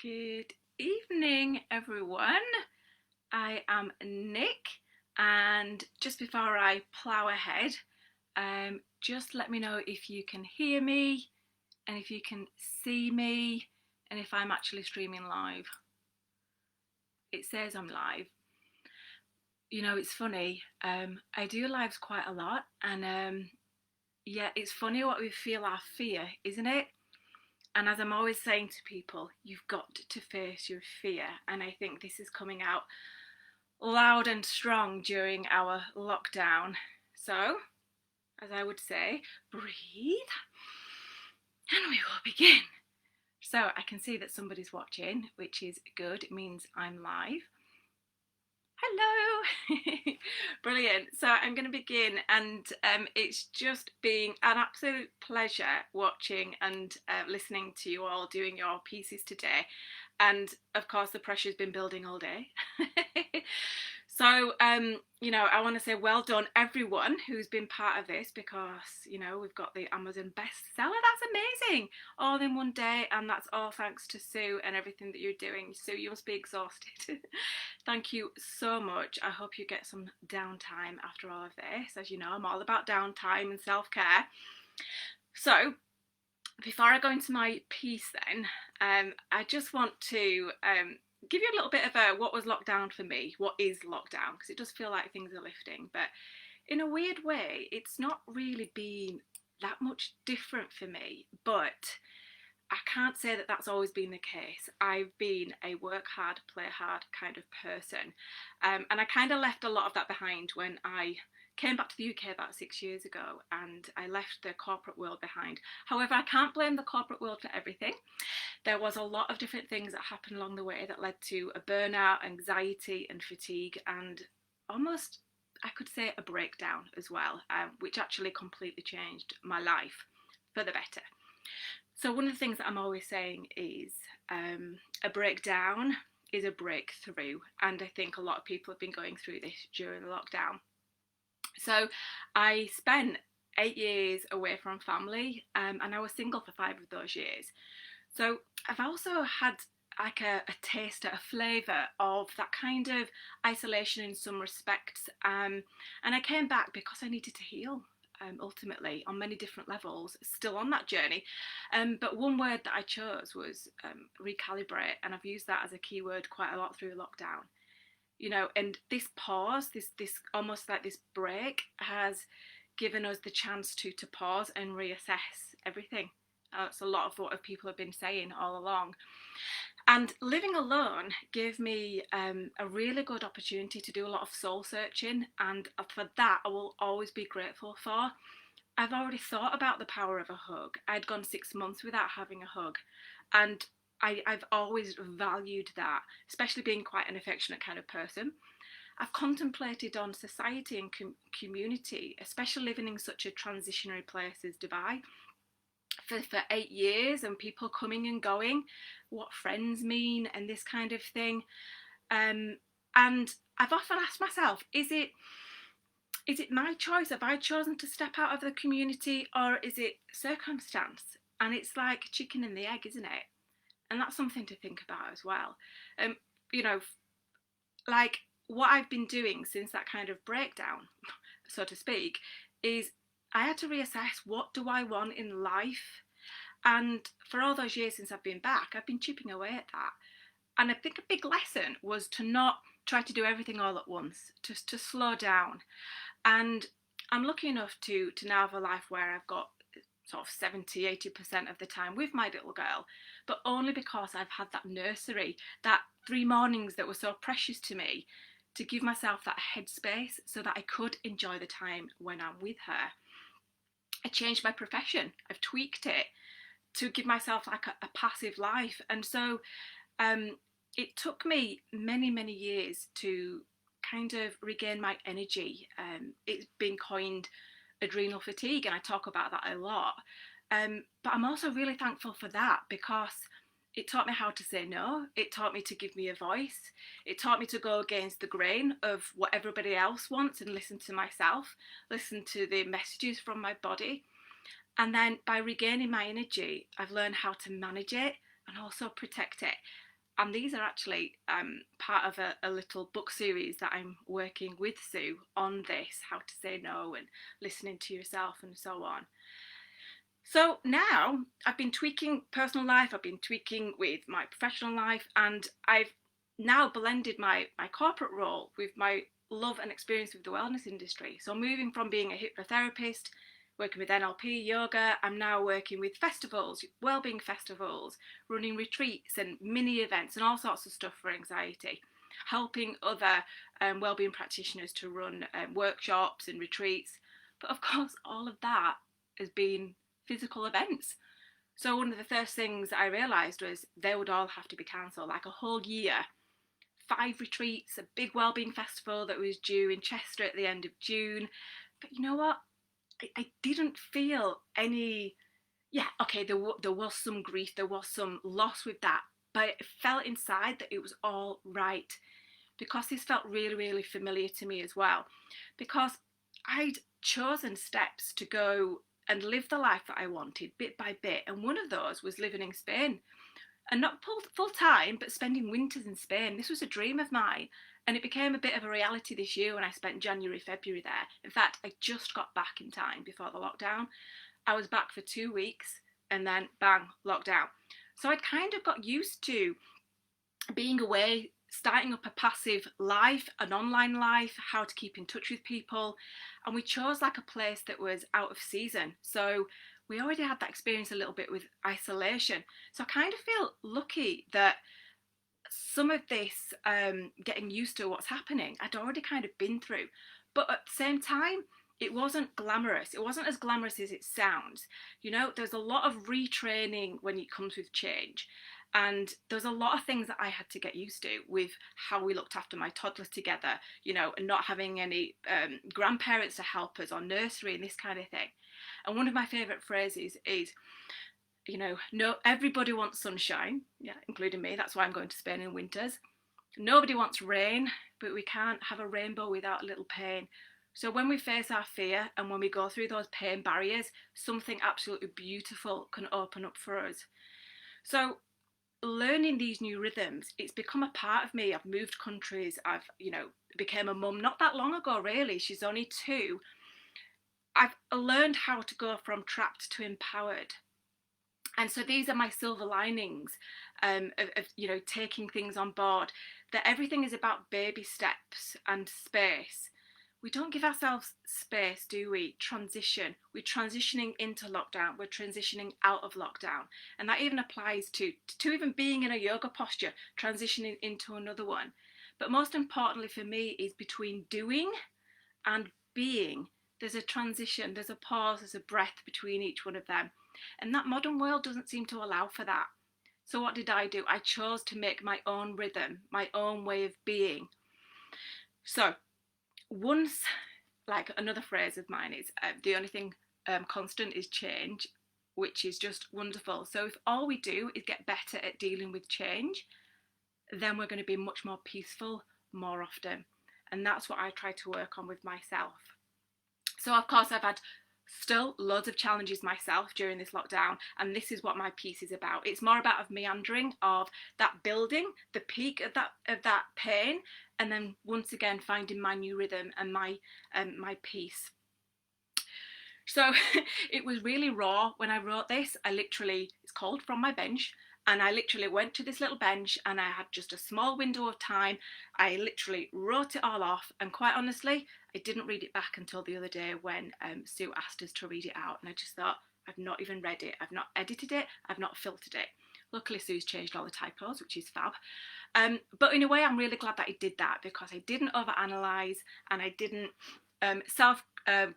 Good evening, everyone. I am Nick, and just before I plough ahead, just let me know if you can hear me and if you can see me and if I'm actually streaming live. It says I'm live. You know, it's funny, I do lives quite a lot, and yeah, it's funny what we feel our fear, isn't it? And as I'm always saying to people, you've got to face your fear. And I think this is coming out loud and strong during our lockdown. So, as I would say, breathe and we will begin. So, I can see that somebody's watching, which is good. It means I'm live. Hello. Brilliant. So I'm going to begin, and it's just been an absolute pleasure watching and listening to you all doing your pieces today. And of course the pressure's been building all day. So, you know, I want to say well done everyone who's been part of this, because, you know, we've got the Amazon bestseller. That's amazing. All in one day, and that's all thanks to Sue and everything that you're doing. Sue, you must be exhausted. Thank you so much. I hope you get some downtime after all of this. As you know, I'm all about downtime and self-care. So, before I go into my piece then, I just want to give you a little bit of a what was lockdown for me, what is lockdown, because it does feel like things are lifting, but in a weird way it's not really been that much different for me. But I can't say that that's always been the case. I've been a work hard, play hard kind of person, and I kind of left a lot of that behind when I came back to the UK about 6 years ago, and I left the corporate world behind. However, I can't blame the corporate world for everything. There was a lot of different things that happened along the way that led to a burnout, anxiety and fatigue, and almost, I could say, a breakdown as well, which actually completely changed my life for the better. So one of the things that I'm always saying is a breakdown is a breakthrough, and I think a lot of people have been going through this during the lockdown. So I spent 8 years away from family, and I was single for 5 of those years. So I've also had like a taste, a flavour of that kind of isolation in some respects, and I came back because I needed to heal, ultimately, on many different levels, still on that journey. But one word that I chose was recalibrate, and I've used that as a keyword quite a lot through lockdown. You know, and this pause, this almost like this break, has given us the chance to pause and reassess everything. It's a lot of what people have been saying all along. And living alone gave me a really good opportunity to do a lot of soul searching, and for that I will always be grateful for. I've already thought about the power of a hug. I'd gone 6 months without having a hug, and I've always valued that, especially being quite an affectionate kind of person. I've contemplated on society and community, especially living in such a transitionary place as Dubai for 8 years, and people coming and going, what friends mean and this kind of thing. And I've often asked myself, is it my choice? Have I chosen to step out of the community, or is it circumstance? And it's like chicken and the egg, isn't it? And that's something to think about as well. You know, like what I've been doing since that kind of breakdown, so to speak, is I had to reassess, what do I want in life? And for all those years since I've been back, I've been chipping away at that. And I think a big lesson was to not try to do everything all at once, just to slow down. And I'm lucky enough to now have a life where I've got sort of 70-80% of the time with my little girl, but only because I've had that nursery, that 3 mornings that were so precious to me, to give myself that headspace so that I could enjoy the time when I'm with her. I changed my profession. I've tweaked it to give myself like a passive life. And so it took me many years to kind of regain my energy. It's been coined adrenal fatigue, and I talk about that a lot. But I'm also really thankful for that, because it taught me how to say no. It taught me to give me a voice. It taught me to go against the grain of what everybody else wants and listen to myself, listen to the messages from my body. And then by regaining my energy, I've learned how to manage it and also protect it. And these are actually part of a little book series that I'm working with Sue on this, how to say no and listening to yourself and so on. So now I've been tweaking personal life, I've been tweaking with my professional life, and I've now blended my corporate role with my love and experience with the wellness industry. So moving from being a hypnotherapist, working with NLP, yoga, I'm now working with festivals, wellbeing festivals, running retreats and mini events and all sorts of stuff for anxiety, helping other wellbeing practitioners to run workshops and retreats. But of course, all of that has been physical events. So one of the first things I realised was they would all have to be cancelled, like a whole year. 5 retreats, a big wellbeing festival that was due in Chester at the end of June. But you know what? I didn't feel any, yeah, okay, there was some grief, there was some loss with that, but it felt inside that it was all right, because this felt really, really familiar to me as well, because I'd chosen steps to go and live the life that I wanted bit by bit, and one of those was living in Spain, and not full time, but spending winters in Spain. This was a dream of mine, and it became a bit of a reality this year when I spent January, February there. In fact, I just got back in time before the lockdown. I was back for 2 weeks and then bang, lockdown. So I'd kind of got used to being away, starting up a passive life, an online life, how to keep in touch with people. And we chose like a place that was out of season. So we already had that experience a little bit with isolation. So I kind of feel lucky that some of this getting used to what's happening, I'd already kind of been through. But at the same time, it wasn't glamorous. It wasn't as glamorous as it sounds. You know, there's a lot of retraining when it comes with change. And there's a lot of things that I had to get used to with how we looked after my toddler together, you know, and not having any grandparents to help us or nursery and this kind of thing. And one of my favourite phrases is, you know, no, everybody wants sunshine, yeah, including me. That's why I'm going to Spain in winters. Nobody wants rain, but we can't have a rainbow without a little pain. So when we face our fear and when we go through those pain barriers, something absolutely beautiful can open up for us. So learning these new rhythms, it's become a part of me. I've moved countries, I've, you know, became a mum not that long ago really. She's only 2. I've learned how to go from trapped to empowered. And so these are my silver linings of you know, taking things on board, that everything is about baby steps and space. We don't give ourselves space, do we? Transition. We're transitioning into lockdown. We're transitioning out of lockdown. And that even applies to even being in a yoga posture, transitioning into another one. But most importantly for me is between doing and being. There's a transition, there's a pause, there's a breath between each one of them. And that modern world doesn't seem to allow for that. So what did I do? I chose to make my own rhythm, my own way of being. So once, like another phrase of mine is, the only thing constant is change, which is just wonderful. So if all we do is get better at dealing with change, then we're going to be much more peaceful more often. And that's what I try to work on with myself. So of course I've had still loads of challenges myself during this lockdown, and this is what my piece is about. It's more about of meandering, of that building, the peak of that pain, and then once again finding my new rhythm and my peace. So it was really raw when I wrote this. It's called From My Bench, and I literally went to this little bench and I had just a small window of time. I literally wrote it all off, and quite honestly, I didn't read it back until the other day when Sue asked us to read it out, and I just thought, I've not even read it, I've not edited it, I've not filtered it. Luckily Sue's changed all the typos, which is fab. But in a way I'm really glad that I did that, because I didn't overanalyze and I didn't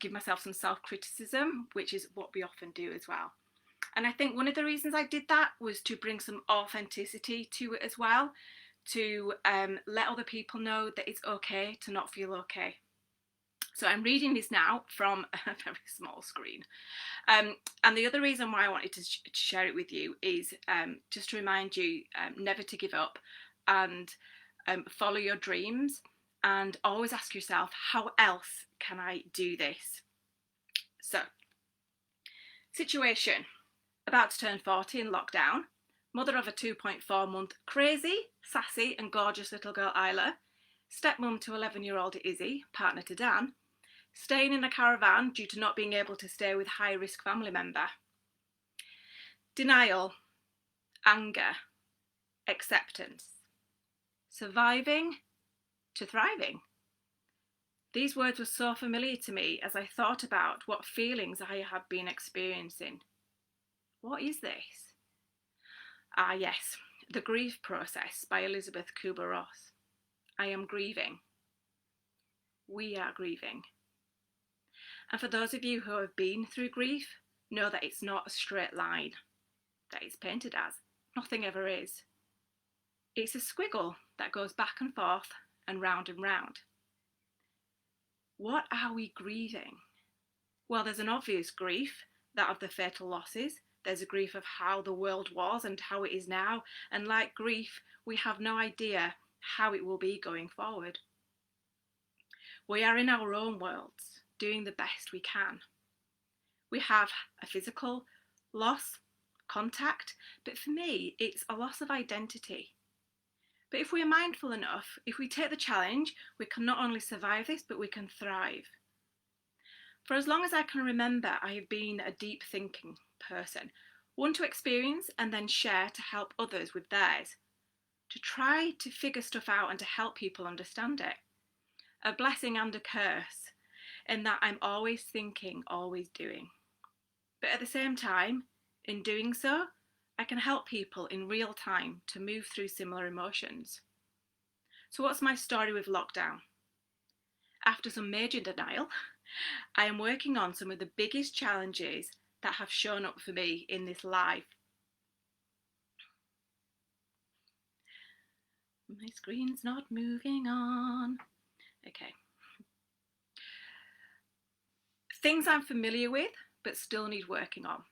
give myself some self-criticism, which is what we often do as well. And I think one of the reasons I did that was to bring some authenticity to it as well, to let other people know that it's okay to not feel okay. So I'm reading this now from a very small screen. And the other reason why I wanted to share it with you is just to remind you never to give up, and follow your dreams, and always ask yourself, how else can I do this? So, situation, about to turn 40 in lockdown. mother of a 2.4-month crazy, sassy and gorgeous little girl Isla, stepmom to 11-year-old Izzy, partner to Dan, staying in a caravan due to not being able to stay with high-risk family member. Denial, anger, acceptance, surviving to thriving. These words were so familiar to me as I thought about what feelings I have been experiencing. What is this? Ah yes, The Grief Process by Elizabeth Kubler-Ross. I am grieving. We are grieving. And for those of you who have been through grief, know that it's not a straight line that it's painted as. Nothing ever is. It's a squiggle that goes back and forth and round and round. What are we grieving? Well, there's an obvious grief, that of the fatal losses. There's a grief of how the world was and how it is now. And like grief, we have no idea how it will be going forward. We are in our own worlds, doing the best we can. We have a physical loss, contact, but for me, it's a loss of identity. But if we're mindful enough, if we take the challenge, we can not only survive this, but we can thrive. For as long as I can remember, I have been a deep thinking person, one to experience and then share to help others with theirs, to try to figure stuff out and to help people understand it. A blessing and a curse, in that I'm always thinking, always doing. But at the same time, in doing so, I can help people in real time to move through similar emotions. So what's my story with lockdown? After some major denial, I am working on some of the biggest challenges that have shown up for me in this life. My screen's not moving on. Okay. Things I'm familiar with, but still need working on.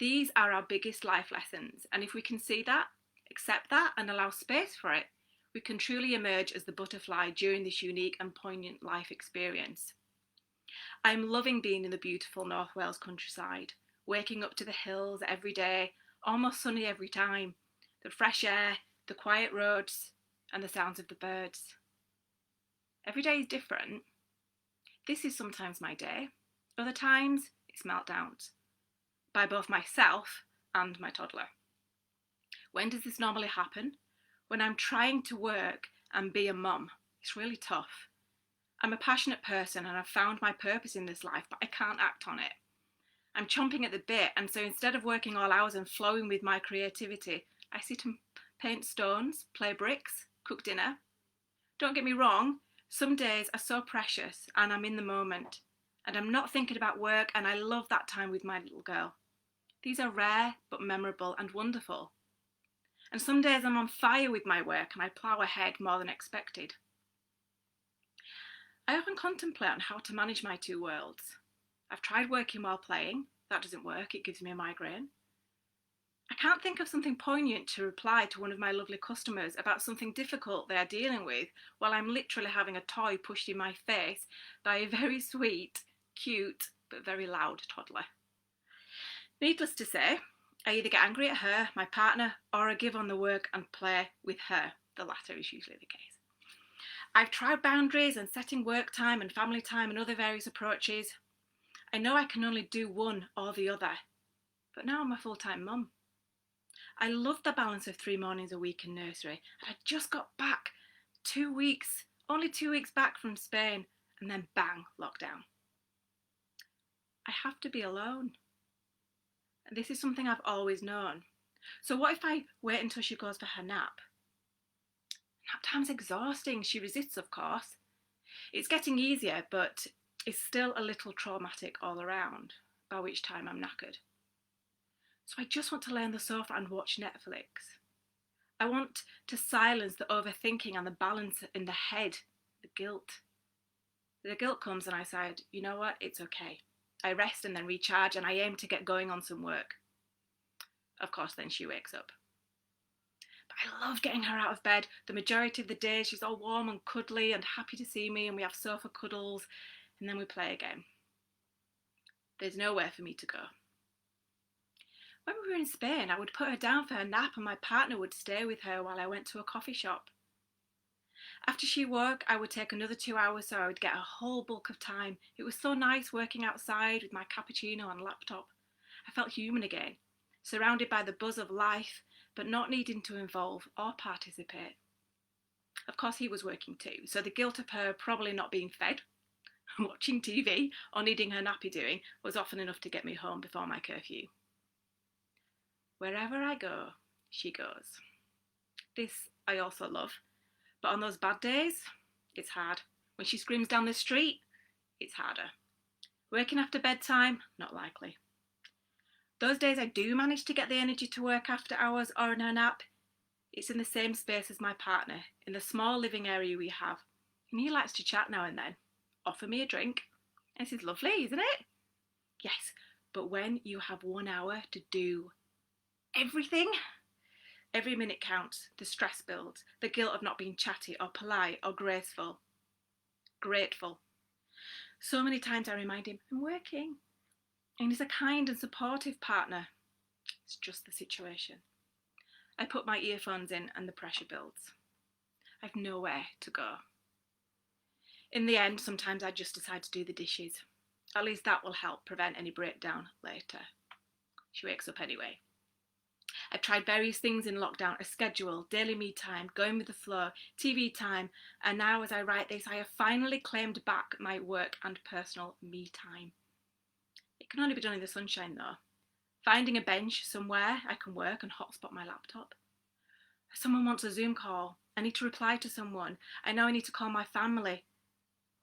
These are our biggest life lessons, and if we can see that, accept that, and allow space for it, we can truly emerge as the butterfly during this unique and poignant life experience. I'm loving being in the beautiful North Wales countryside, waking up to the hills every day, almost sunny every time, the fresh air, the quiet roads, and the sounds of the birds. Every day is different. This is sometimes my day, other times it's meltdowns, by both myself and my toddler. When does this normally happen? When I'm trying to work and be a mum. It's really tough. I'm a passionate person and I've found my purpose in this life, but I can't act on it. I'm chomping at the bit, and so instead of working all hours and flowing with my creativity, I sit and paint stones, play bricks, cook dinner. Don't get me wrong, some days are so precious and I'm in the moment and I'm not thinking about work, and I love that time with my little girl. These are rare but memorable and wonderful. And some days I'm on fire with my work and I plough ahead more than expected. I often contemplate on how to manage my two worlds. I've tried working while playing. That doesn't work, it gives me a migraine. I can't think of something poignant to reply to one of my lovely customers about something difficult they are dealing with while I'm literally having a toy pushed in my face by a very sweet, cute, but very loud toddler. Needless to say, I either get angry at her, my partner, or I give on the work and play with her. The latter is usually the case. I've tried boundaries and setting work time and family time and other various approaches. I know I can only do one or the other, but now I'm a full-time mum. I love the balance of 3 mornings a week in nursery, and I just got back only 2 weeks back from Spain, and then bang, lockdown. I have to be alone. And this is something I've always known. So what if I wait until she goes for her nap? Nap time's exhausting. She resists, of course. It's getting easier, but it's still a little traumatic all around, by which time I'm knackered. So I just want to lay on the sofa and watch Netflix. I want to silence the overthinking and the balance in the head, the guilt. The guilt comes and I said, you know what, it's okay. I rest and then recharge, and I aim to get going on some work. Of course, then she wakes up. But I love getting her out of bed. The majority of the day she's all warm and cuddly and happy to see me, and we have sofa cuddles, and then we play again. There's nowhere for me to go. When we were in Spain, I would put her down for her nap and my partner would stay with her while I went to a coffee shop. After she woke, I would take another 2 hours so I would get a whole bulk of time. It was so nice working outside with my cappuccino and laptop. I felt human again, surrounded by the buzz of life, but not needing to involve or participate. Of course, he was working too, so the guilt of her probably not being fed, watching TV, or needing her nappy doing was often enough to get me home before my curfew. Wherever I go, she goes. This I also love, but on those bad days, it's hard. When she screams down the street, it's harder. Working after bedtime, not likely. Those days I do manage to get the energy to work after hours or in her nap, it's in the same space as my partner, in the small living area we have, and he likes to chat now and then, offer me a drink. This is lovely, isn't it? Yes, but when you have 1 hour to do everything, every minute counts. The stress builds, the guilt of not being chatty or polite or graceful. Grateful. So many times I remind him, I'm working. And he's a kind and supportive partner. It's just the situation. I put my earphones in and the pressure builds. I've nowhere to go. In the end, sometimes I just decide to do the dishes. At least that will help prevent any breakdown later. She wakes up anyway. I've tried various things in lockdown, a schedule, daily me time, going with the flow, TV time, and now as I write this, I have finally claimed back my work and personal me time. It can only be done in the sunshine though. Finding a bench somewhere I can work and hotspot my laptop. If someone wants a Zoom call, I need to reply to someone. I know I need to call my family.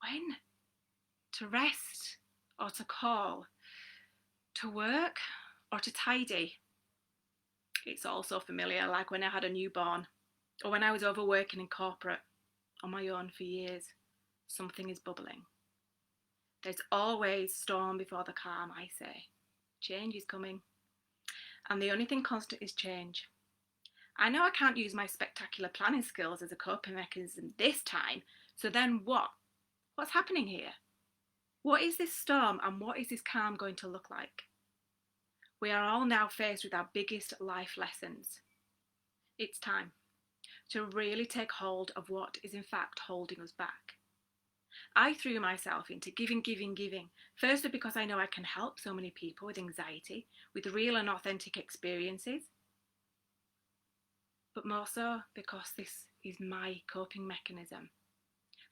When? To rest or to call? To work or to tidy? It's all so familiar, like when I had a newborn or when I was overworking in corporate on my own for years. Something is bubbling. There's always storm before the calm, I say. Change is coming. And the only thing constant is change. I know I can't use my spectacular planning skills as a coping mechanism this time, so then what? What's happening here? What is this storm and what is this calm going to look like? We are all now faced with our biggest life lessons. It's time to really take hold of what is in fact holding us back. I threw myself into giving. Firstly, because I know I can help so many people with anxiety, with real and authentic experiences. But more so because this is my coping mechanism.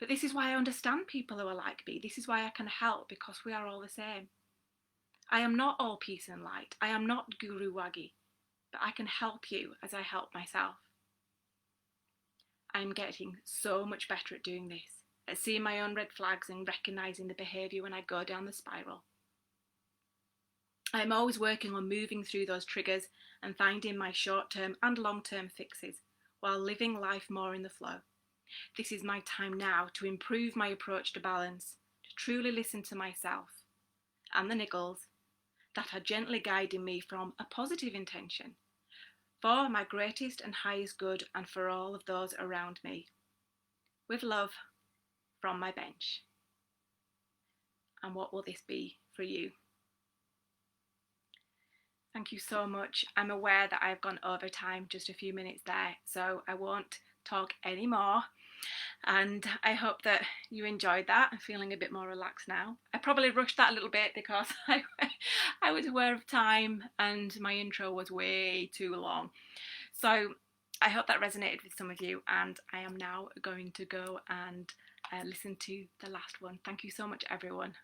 But this is why I understand people who are like me. This is why I can help, because we are all the same. I am not all peace and light. I am not guru waggy, but I can help you as I help myself. I am getting so much better at doing this, at seeing my own red flags and recognising the behaviour when I go down the spiral. I am always working on moving through those triggers and finding my short-term and long-term fixes while living life more in the flow. This is my time now to improve my approach to balance, to truly listen to myself and the niggles that are gently guiding me from a positive intention for my greatest and highest good and for all of those around me. With love from my bench. And what will this be for you? Thank you so much. I'm aware that I've gone over time just a few minutes there, so I won't talk anymore. And I hope that you enjoyed that. I'm feeling a bit more relaxed now. I probably rushed that a little bit because I was aware of time and my intro was way too long. So I hope that resonated with some of you, and I am now going to go and listen to the last one. Thank you so much, everyone.